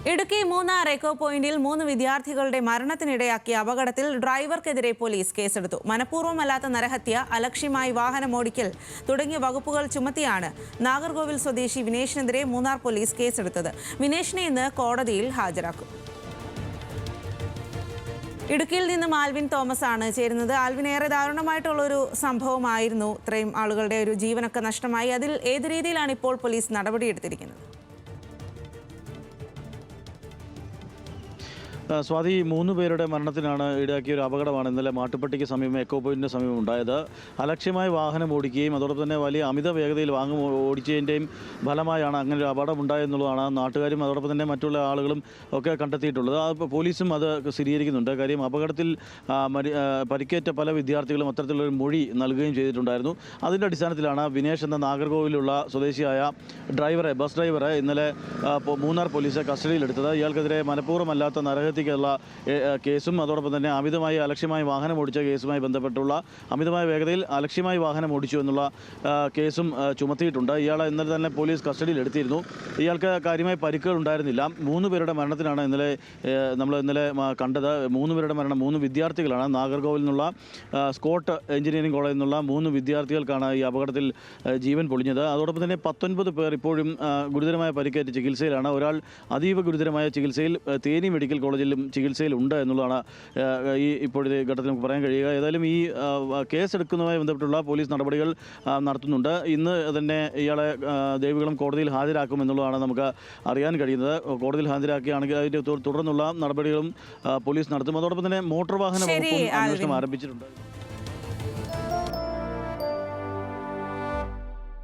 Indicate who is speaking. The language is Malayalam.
Speaker 1: ഇടുക്കി മൂന്നാർ എക്കോ പോയിന്റിൽ 3 വിദ്യാർത്ഥികളുടെ മരണത്തിനിടയാക്കിയ അപകടത്തിൽ ഡ്രൈവർക്കെതിരെ പോലീസ് കേസെടുത്തു. മനഃപൂർവ്വമല്ലാത്ത നരഹത്യ, അലക്ഷ്യമായി വാഹനമോടിക്കൽ തുടങ്ങിയ വകുപ്പുകൾ ചുമത്തിയാണ് നാഗർകോവിൽ സ്വദേശി വിനേഷിനെതിരെ മൂന്നാർ പോലീസ് കേസെടുത്തത്. വിനേഷിനെ ഇന്ന് കോടതിയിൽ ഹാജരാക്കും. ഇടുക്കിയിൽ നിന്ന് ആൽവിൻ തോമസ് ആണ് ചേരുന്നത്. ആൽവിൻ, ഏറെ ദാരുണമായിട്ടുള്ളൊരു സംഭവമായിരുന്നു. ഇത്രയും ആളുകളുടെ ഒരു ജീവനൊക്കെ നഷ്ടമായി. അതിൽ ഏത് രീതിയിലാണ് ഇപ്പോൾ പോലീസ് നടപടിയെടുത്തിരിക്കുന്നത്?
Speaker 2: സ്വാതി, 3 പേരുടെ മരണത്തിനാണ് ഇടയാക്കിയ ഒരു അപകടമാണ് ഇന്നലെ മാട്ടുപ്പെട്ടിക്ക് സമീപം എക്കോ പോയിന്റിന് സമീപം ഉണ്ടായത്. അലക്ഷ്യമായി വാഹനം ഓടിക്കുകയും അതോടൊപ്പം തന്നെ വലിയ അമിത വേഗതയിൽ ഓടിച്ചതിൻ്റെയും ഫലമായാണ് അങ്ങനെ ഒരു അപകടം ഉണ്ടായെന്നുള്ളതാണ് നാട്ടുകാരും അതോടൊപ്പം തന്നെ മറ്റുള്ള ആളുകളും ഒക്കെ കണ്ടെത്തിയിട്ടുള്ളത്. പോലീസും അത് സ്ഥിരീകരിക്കുന്നുണ്ട്. കാര്യം അപകടത്തിൽ പരിക്കേറ്റ പല വിദ്യാർത്ഥികളും അത്തരത്തിലുള്ളൊരു മൊഴി നൽകുകയും ചെയ്തിട്ടുണ്ടായിരുന്നു. അതിൻ്റെ അടിസ്ഥാനത്തിലാണ് വിനേഷ് എന്ന നാഗർകോവിലുള്ള സ്വദേശിയായ ബസ് ഡ്രൈവറെ ഇന്നലെ മൂന്നാർ പോലീസ് കസ്റ്റഡിയിലെടുത്തത്. ഇയാൾക്കെതിരെ മനഃപൂർവ്വമല്ലാത്ത നരഹത്യ കേസും അതോടൊപ്പം തന്നെ അമിതമായി അലക്ഷ്യമായി വാഹനം ഓടിച്ച കേസുമായി ബന്ധപ്പെട്ടുള്ള അമിതമായ വേഗതയിൽ അലക്ഷ്യമായി വാഹനം ഓടിച്ചു എന്നുള്ള കേസും ചുമത്തിയിട്ടുണ്ട്. ഇയാളെ ഇന്നലെ തന്നെ പോലീസ് കസ്റ്റഡിയിൽ എടുത്തിരുന്നു. ഇയാൾക്ക് കാര്യമായ പരിക്കുകൾ ഉണ്ടായിരുന്നില്ല. 3 പേരുടെ മരണത്തിനാണ് നമ്മൾ ഇന്നലെ കണ്ടത്. 3 പേരുടെ മരണം 3 വിദ്യാർത്ഥികളാണ്. നാഗർകോവിൽ നിന്നുള്ള സ്കോട്ട് എഞ്ചിനീയറിംഗ് കോളേജിൽ നിന്നുള്ള 3 വിദ്യാർത്ഥികൾക്കാണ് ഈ അപകടത്തിൽ ജീവൻ പൊളിഞ്ഞത്. അതോടൊപ്പം തന്നെ 19 പേർ ഇപ്പോഴും ഗുരുതരമായ പരിക്കേറ്റ് ചികിത്സയിലാണ്. ഒരാൾ അതീവ ഗുരുതരമായ ചികിത്സയിൽ തേനി മെഡിക്കൽ കോളേജിലും ചികിത്സയിലുണ്ട് എന്നുള്ളതാണ് ഈ ഇപ്പോഴത്തെ ഘട്ടത്തിൽ നമുക്ക് പറയാൻ കഴിയുക. ഏതായാലും ഈ കേസെടുക്കുന്നതുമായി ബന്ധപ്പെട്ടുള്ള പോലീസ് നടപടികൾ നടത്തുന്നുണ്ട്. ഇന്ന് തന്നെ ഇയാളെ ദേവികുളം കോടതിയിൽ ഹാജരാക്കുമെന്നുള്ളതാണ് നമുക്ക് അറിയാൻ കഴിയുന്നത്. കോടതിയിൽ ഹാജരാക്കുകയാണെങ്കിൽ അതിൻ്റെ തുടർന്നുള്ള നടപടികളും പോലീസ് നടത്തും. അതോടൊപ്പം തന്നെ മോട്ടോർ വാഹന വകുപ്പും അന്വേഷണം ആരംഭിച്ചിട്ടുണ്ട്.